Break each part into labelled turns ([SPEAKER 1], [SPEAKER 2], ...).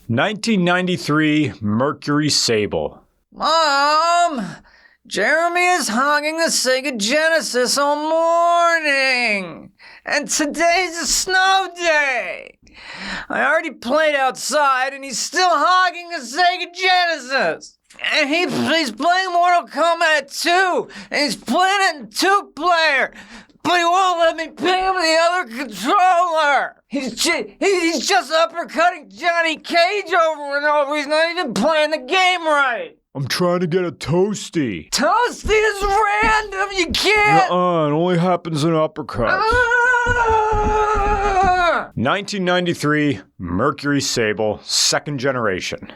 [SPEAKER 1] 1993 Mercury Sable.
[SPEAKER 2] Mom! Jeremy is hogging the Sega Genesis all morning! And today's a snow day! I already played outside and he's still hogging the Sega Genesis! And he's playing Mortal Kombat 2! And he's playing it in 2-player! But he won't let me pick up the other controller! He's just uppercutting Johnny Cage over and over. He's not even playing the game right.
[SPEAKER 1] I'm trying to get a toasty.
[SPEAKER 2] Toasty is random. You can't.
[SPEAKER 1] It only happens in uppercuts. 1993 Mercury Sable, second generation.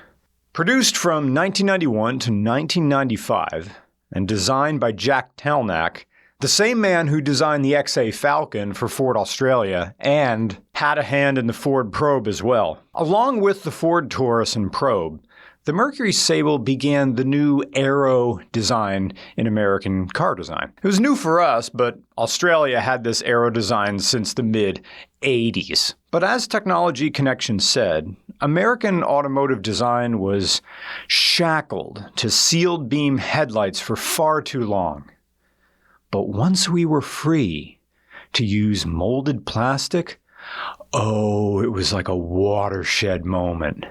[SPEAKER 1] Produced from 1991 to 1995 and designed by Jack Telnack, the same man who designed the XA Falcon for Ford Australia and had a hand in the Ford Probe as well. Along with the Ford Taurus and Probe, the Mercury Sable began the new aero design in American car design. It was new for us, but Australia had this aero design since the mid-'80s. But as Technology Connection said, American automotive design was shackled to sealed beam headlights for far too long. But once we were free to use molded plastic, it was like a watershed moment.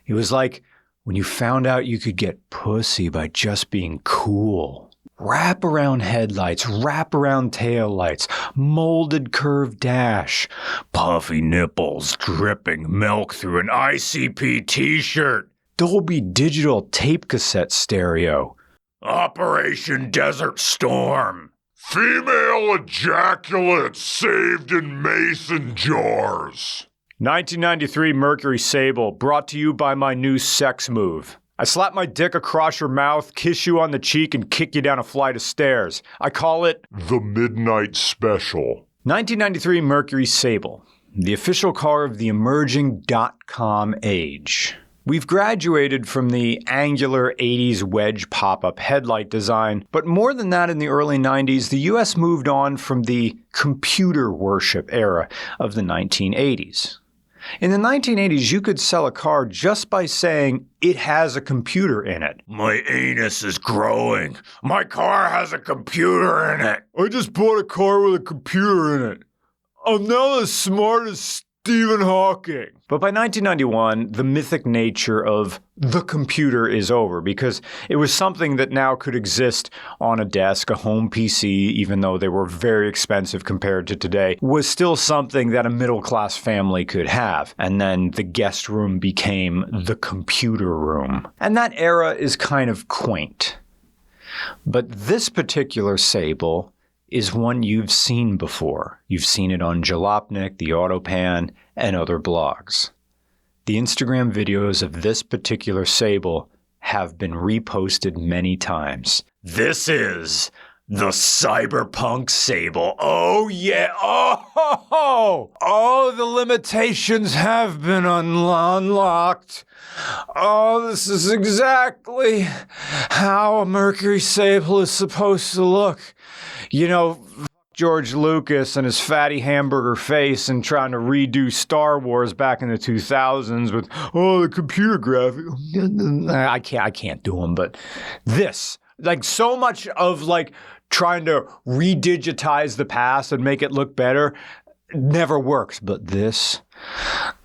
[SPEAKER 1] It was like when you found out you could get pussy by just being cool. Wrap-around headlights, wrap-around taillights, molded curved dash, puffy nipples dripping milk through an ICP t-shirt, Dolby Digital tape cassette stereo, Operation Desert Storm,
[SPEAKER 3] female ejaculate saved in mason jars.
[SPEAKER 1] 1993 Mercury Sable, brought to you by my new sex move. I slap my dick across your mouth, kiss you on the cheek, and kick you down a flight of stairs. I call it
[SPEAKER 3] the Midnight Special.
[SPEAKER 1] 1993 Mercury Sable, the official car of the emerging .com age. We've graduated from the angular 80s wedge pop-up headlight design, but more than that, in the early 90s, the US moved on from the computer worship era of the 1980s. In the 1980s, you could sell a car just by saying it has a computer in it.
[SPEAKER 3] My anus is growing. My car has a computer in it.
[SPEAKER 1] I just bought a car with a computer in it. I'm now as smart as Stephen Hawking. But by 1991, the mythic nature of the computer is over because it was something that now could exist on a desk, a home PC, even though they were very expensive compared to today, was still something that a middle-class family could have. And then the guest room became the computer room. And that era is kind of quaint. But this particular Sable is one you've seen before. You've seen it on Jalopnik, the Autopan, and other blogs. The Instagram videos of this particular Sable have been reposted many times.
[SPEAKER 3] This is the Cyberpunk Sable.
[SPEAKER 1] Oh yeah, oh, the limitations have been unlocked. Oh, this is exactly how a Mercury Sable is supposed to look. You know, George Lucas and his fatty hamburger face and trying to redo Star Wars back in the 2000s with, the computer graphic. I can't do them, but this, like so much of like trying to redigitize the past and make it look better never works. But this,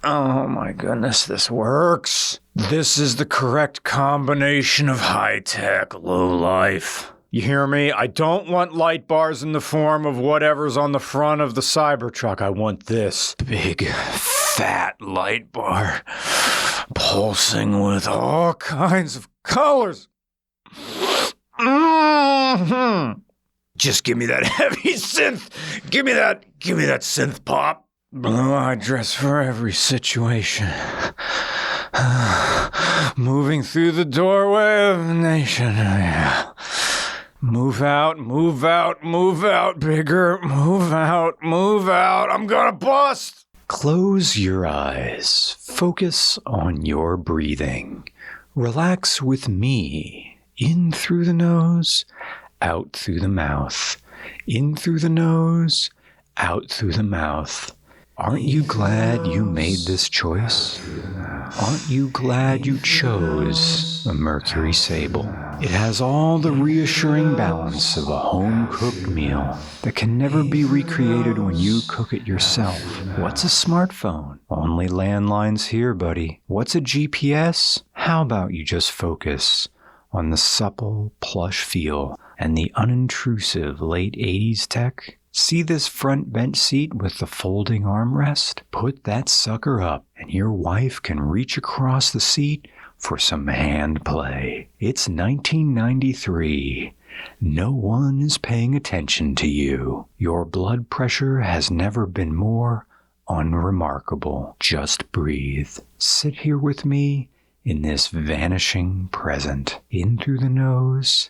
[SPEAKER 1] oh my goodness, this works. This is the correct combination of high-tech, low-life. You hear me? I don't want light bars in the form of whatever's on the front of the Cybertruck. I want this big, fat light bar pulsing with all kinds of colors. Mm-hmm. Just give me that heavy synth. Give me that synth pop. Blue-eyed dress for every situation. Moving through the doorway of a nation. Yeah. Move out, move out, move out, bigger, move out, move out, I'm gonna bust! Close your eyes, focus on your breathing. Relax with me, in through the nose, out through the mouth. In through the nose, out through the mouth. Aren't you glad you made this choice? Aren't you glad you chose a Mercury Sable? It has all the reassuring balance of a home-cooked meal that can never be recreated when you cook it yourself. What's a smartphone? Only landlines here, buddy. What's a GPS? How about you just focus on the supple, plush feel and the unintrusive late 80s tech? See this front bench seat with the folding armrest? Put that sucker up and your wife can reach across the seat for some hand play. It's 1993. No one is paying attention to you. Your blood pressure has never been more unremarkable. Just breathe. Sit here with me in this vanishing present. In through the nose,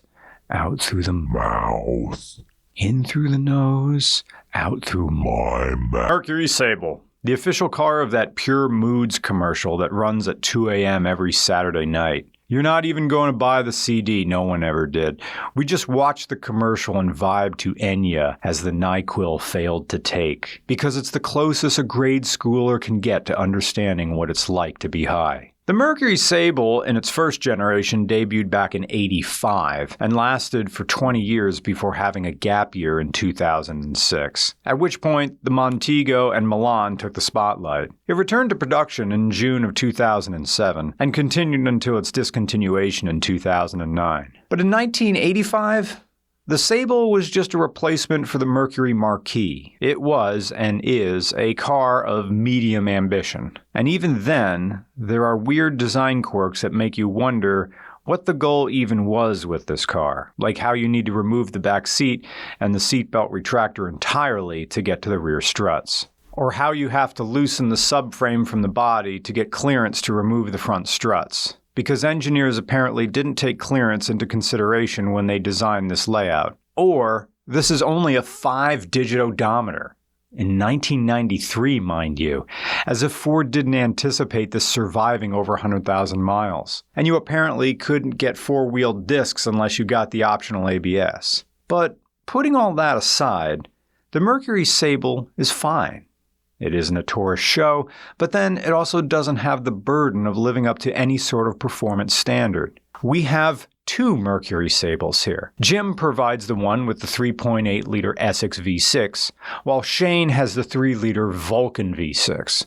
[SPEAKER 1] out through the mouth. In through the nose, out through my mouth. Mercury Sable, the official car of that Pure Moods commercial that runs at 2 a.m. every Saturday night. You're not even going to buy the CD, no one ever did. We just watched the commercial and vibe to Enya as the NyQuil failed to take, because it's the closest a grade schooler can get to understanding what it's like to be high. The Mercury Sable in its first generation debuted back in '85 and lasted for 20 years before having a gap year in 2006, at which point the Montego and Milan took the spotlight. It returned to production in June of 2007 and continued until its discontinuation in 2009. But in 1985, the Sable was just a replacement for the Mercury Marquis. It was, and is, a car of medium ambition. And even then, there are weird design quirks that make you wonder what the goal even was with this car. Like how you need to remove the back seat and the seatbelt retractor entirely to get to the rear struts. Or how you have to loosen the subframe from the body to get clearance to remove the front struts. Because engineers apparently didn't take clearance into consideration when they designed this layout. Or this is only a 5-digit odometer. In 1993, mind you, as if Ford didn't anticipate this surviving over 100,000 miles. And you apparently couldn't get 4-wheel discs unless you got the optional ABS. But putting all that aside, the Mercury Sable is fine. It isn't a tourist show, but then it also doesn't have the burden of living up to any sort of performance standard. We have 2 Mercury Sables here. Jim provides the one with the 3.8-liter Essex V6, while Shane has the 3-liter Vulcan V6.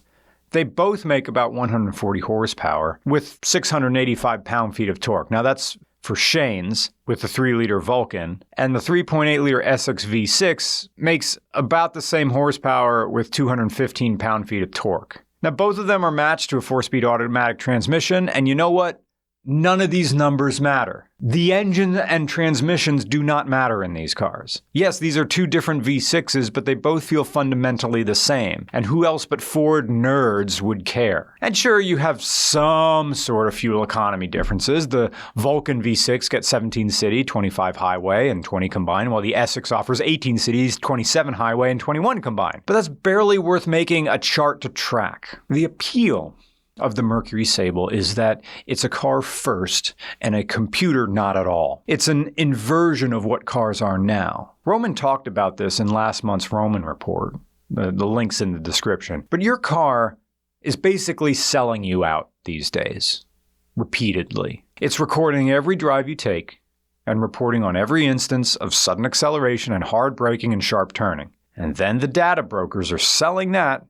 [SPEAKER 1] They both make about 140 horsepower with 685 pound-feet of torque. Now that's for Shane's with the 3-liter Vulcan, and the 3.8-liter Essex V6 makes about the same horsepower with 215 pound-feet of torque. Now both of them are matched to a 4-speed automatic transmission, and you know what? None of these numbers matter. The engine and transmissions do not matter in these cars. Yes, these are 2 different V6s, but they both feel fundamentally the same. And who else but Ford nerds would care? And sure, you have some sort of fuel economy differences. The Vulcan V6 gets 17 city, 25 highway, and 20 combined, while the Essex offers 18 cities, 27 highway, and 21 combined. But that's barely worth making a chart to track. The appeal of the Mercury Sable is that it's a car first and a computer not at all. It's an inversion of what cars are now. Roman talked about this in last month's Roman report. The link's in the description. But your car is basically selling you out these days, repeatedly. It's recording every drive you take and reporting on every instance of sudden acceleration and hard braking and sharp turning. And then the data brokers are selling that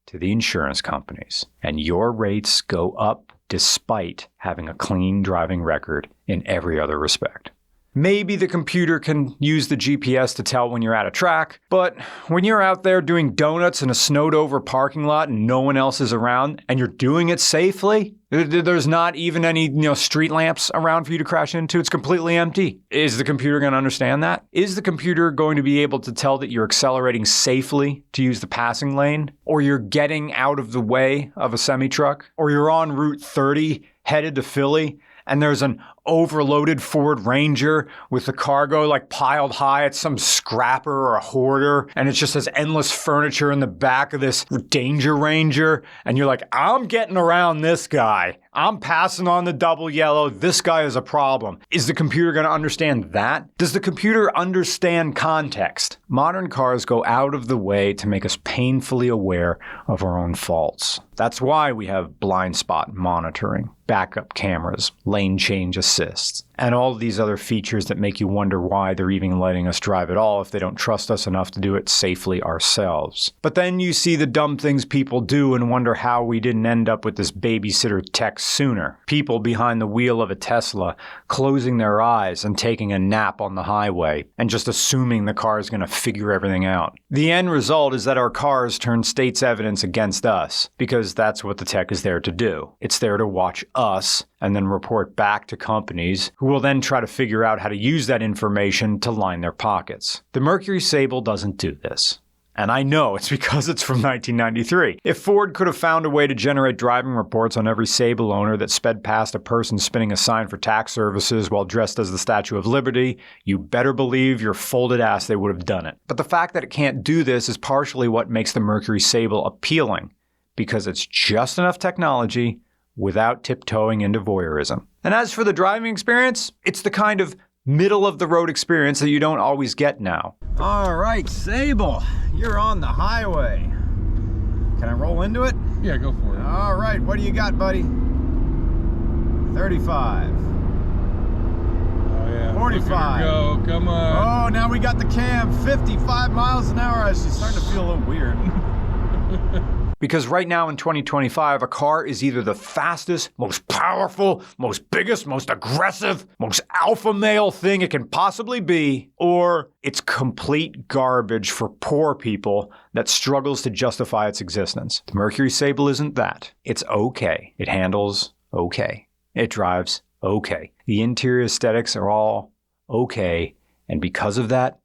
[SPEAKER 1] to the insurance companies, and your rates go up despite having a clean driving record in every other respect. Maybe the computer can use the GPS to tell when you're at a track, but when you're out there doing donuts in a snowed over parking lot and no one else is around and you're doing it safely, there's not even any, street lamps around for you to crash into. It's completely empty. Is the computer going to understand that? Is the computer going to be able to tell that you're accelerating safely to use the passing lane? Or you're getting out of the way of a semi-truck? Or you're on Route 30 headed to Philly and there's an overloaded Ford Ranger with the cargo like piled high at some scrapper or a hoarder, and it just has endless furniture in the back of this Danger Ranger, and you're like, I'm getting around this guy. I'm passing on the double yellow. This guy is a problem. Is the computer going to understand that? Does the computer understand context? Modern cars go out of the way to make us painfully aware of our own faults. That's why we have blind spot monitoring, backup cameras, lane change assists, and all of these other features that make you wonder why they're even letting us drive at all if they don't trust us enough to do it safely ourselves. But then you see the dumb things people do and wonder how we didn't end up with this babysitter tech sooner. People behind the wheel of a Tesla closing their eyes and taking a nap on the highway and just assuming the car is going to figure everything out. The end result is that our cars turn state's evidence against us because that's what the tech is there to do. It's there to watch us and then report back to companies who will then try to figure out how to use that information to line their pockets. The Mercury Sable doesn't do this. And I know it's because it's from 1993. If Ford could have found a way to generate driving reports on every Sable owner that sped past a person spinning a sign for tax services while dressed as the Statue of Liberty, you better believe your folded ass they would have done it. But the fact that it can't do this is partially what makes the Mercury Sable appealing, because it's just enough technology without tiptoeing into voyeurism. And as for the driving experience, it's the kind of middle-of-the-road experience that you don't always get now. All right, Sable, you're on the highway. Can I roll into it?
[SPEAKER 4] Yeah, go for it.
[SPEAKER 1] All right, what do you got, buddy? 35.
[SPEAKER 4] Oh, yeah.
[SPEAKER 1] 45.
[SPEAKER 4] Go, come on.
[SPEAKER 1] Oh, now we got the cam. 55 miles an hour. She's starting to feel a little weird. Because right now in 2025, a car is either the fastest, most powerful, most biggest, most aggressive, most alpha male thing it can possibly be, or it's complete garbage for poor people that struggles to justify its existence. The Mercury Sable isn't that. It's okay. It handles okay. It drives okay. The interior aesthetics are all okay, and because of that,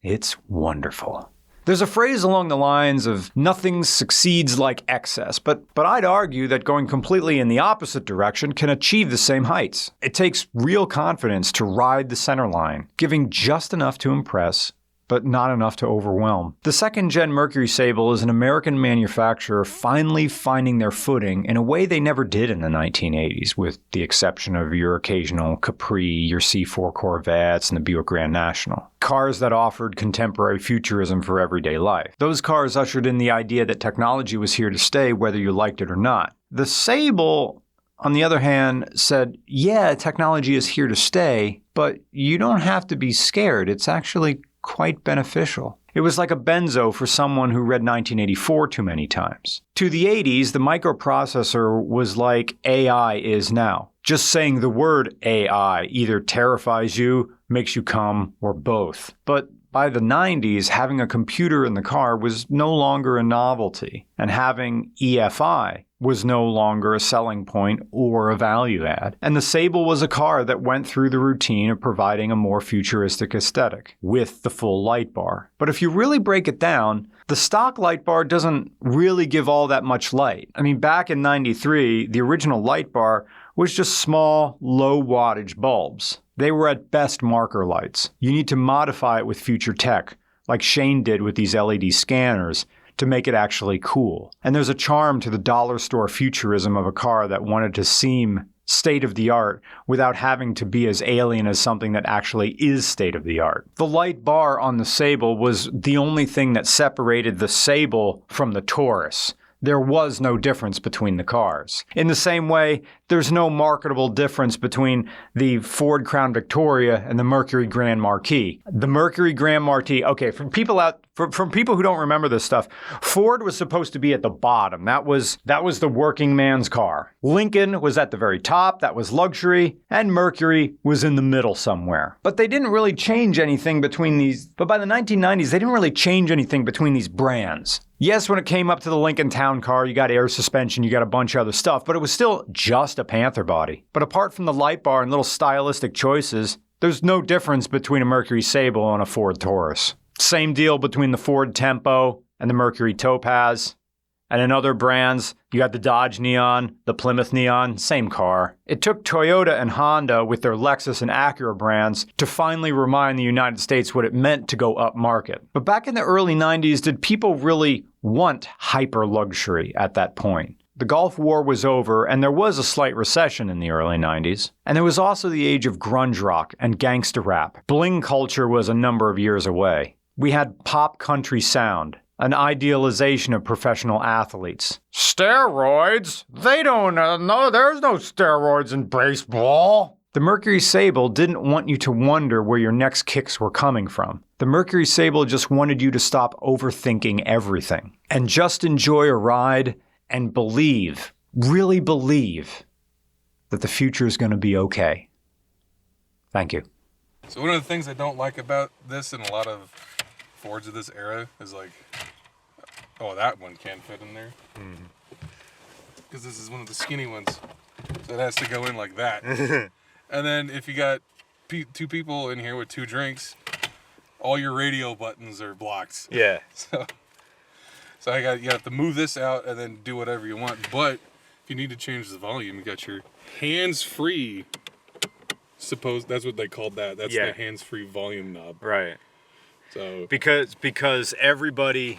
[SPEAKER 1] it's wonderful. There's a phrase along the lines of nothing succeeds like excess, but I'd argue that going completely in the opposite direction can achieve the same heights. It takes real confidence to ride the center line, giving just enough to impress, but not enough to overwhelm. The second-gen Mercury Sable is an American manufacturer finally finding their footing in a way they never did in the 1980s, with the exception of your occasional Capri, your C4 Corvettes, and the Buick Grand National. Cars that offered contemporary futurism for everyday life. Those cars ushered in the idea that technology was here to stay whether you liked it or not. The Sable, on the other hand, said, yeah, technology is here to stay, but you don't have to be scared. It's actually quite beneficial. It was like a benzo for someone who read 1984 too many times. To the 80s, the microprocessor was like AI is now. Just saying the word AI either terrifies you, makes you come, or both. But by the 90s, having a computer in the car was no longer a novelty, and having EFI was no longer a selling point or a value add. And the Sable was a car that went through the routine of providing a more futuristic aesthetic with the full light bar. But if you really break it down, the stock light bar doesn't really give all that much light. I mean, back in 93, the original light bar was just small, low wattage bulbs. They were at best marker lights. You need to modify it with future tech, like Shane did with these LED scanners, to make it actually cool. And there's a charm to the dollar store futurism of a car that wanted to seem state-of-the-art without having to be as alien as something that actually is state-of-the-art. The light bar on the Sable was the only thing that separated the Sable from the Taurus. There was no difference between the cars. In the same way, there's no marketable difference between the Ford Crown Victoria and the Mercury Grand Marquis. The Mercury Grand Marquis, okay, from people who don't remember this stuff, Ford was supposed to be at the bottom. That was the working man's car. Lincoln was at the very top, that was luxury, and Mercury was in the middle somewhere. But they didn't really change anything between these, but by the 1990s, they didn't really change anything between these brands. Yes, when it came up to the Lincoln Town Car, you got air suspension, you got a bunch of other stuff, but it was still just a Panther body. But apart from the light bar and little stylistic choices, there's no difference between a Mercury Sable and a Ford Taurus. Same deal between the Ford Tempo and the Mercury Topaz And in other brands, you got the Dodge Neon, the Plymouth Neon, same car. It took Toyota and Honda with their Lexus and Acura brands to finally remind the United States what it meant to go upmarket. But back in the early 90s, did people really want hyper luxury at that point? The Gulf War was over, and there was a slight recession in the early 90s. And there was also the age of grunge rock and gangsta rap. Bling culture was a number of years away. We had pop country sound, an idealization of professional athletes.
[SPEAKER 3] Steroids? They don't know. There's no steroids in baseball.
[SPEAKER 1] The Mercury Sable didn't want you to wonder where your next kicks were coming from. The Mercury Sable just wanted you to stop overthinking everything and just enjoy a ride and believe, really believe, that the future is going to be okay. Thank you.
[SPEAKER 5] So one of the things I don't like about this and a lot of Fords of this era is like, oh, that one can't fit in there. Because this is one of the skinny ones. So it has to go in like that. And then if you got two people in here with 2 drinks, all your radio buttons are blocked.
[SPEAKER 1] Yeah.
[SPEAKER 5] So you have to move this out and then do whatever you want. But if you need to change the volume, you got your hands-free. Suppose that's what they called that. That's the hands-free volume knob.
[SPEAKER 1] Right.
[SPEAKER 5] So
[SPEAKER 1] because every like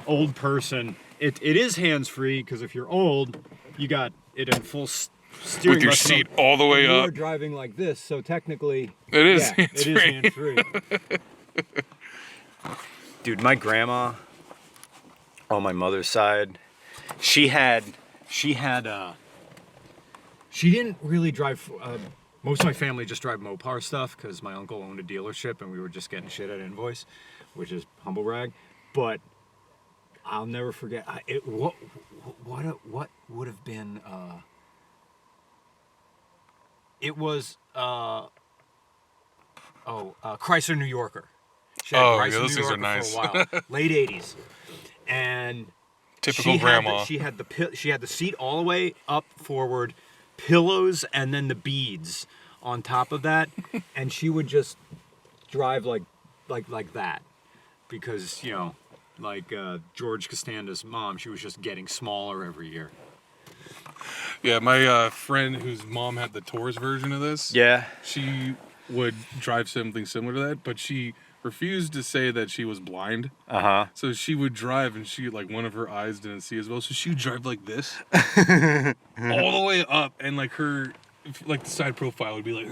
[SPEAKER 1] old person, it is hands-free, because if you're old, you got it in full steering.
[SPEAKER 5] with your seat all the way up.
[SPEAKER 1] You're driving like this, so technically
[SPEAKER 5] it is
[SPEAKER 1] hands-free. It is hands-free. Dude, my grandma on my mother's side, she didn't really drive. Most of my family just drive Mopar stuff because my uncle owned a dealership and we were just getting shit at invoice, which is humble brag. But I'll never forget. What would have been? It was Chrysler New Yorker. She had Chrysler
[SPEAKER 5] those
[SPEAKER 1] New
[SPEAKER 5] things are
[SPEAKER 1] Yorker
[SPEAKER 5] nice.
[SPEAKER 1] for a while, late '80s, and
[SPEAKER 5] Typical grandma.
[SPEAKER 1] She had the seat all the way up forward, pillows, and then the beads on top of that, and she would just drive like that, because like George Costanza's mom, she was just getting smaller every year.
[SPEAKER 5] Yeah, my friend whose mom had the Taurus version of this.
[SPEAKER 1] Yeah.
[SPEAKER 5] She would drive something similar to that, but she refused to say that she was blind. So she would drive, and she like one of her eyes didn't see as well, so she would drive like this all the way up, and like her the side profile would be like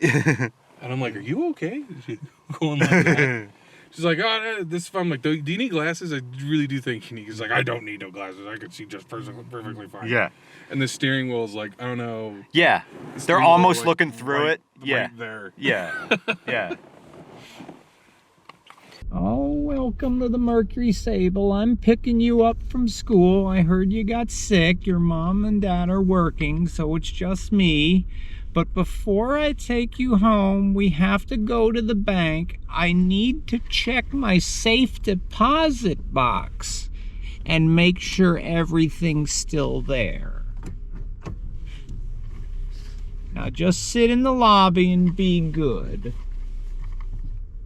[SPEAKER 5] and I'm like, are you okay? She's going like that. She's like, oh, this is fine. I'm like, do you need glasses? I really do think you need. He's like, I don't need no glasses. I can see just perfectly fine.
[SPEAKER 1] Yeah.
[SPEAKER 5] And the steering wheel is like, I don't know.
[SPEAKER 1] Yeah. They're almost looking through it. Yeah.
[SPEAKER 5] Right there.
[SPEAKER 1] Yeah. Yeah.
[SPEAKER 2] Oh, welcome to the Mercury Sable. I'm picking you up from school. I heard you got sick. Your mom and dad are working, so it's just me. But before I take you home, we have to go to the bank. I need to check my safe deposit box and make sure everything's still there. Now just sit in the lobby and be good.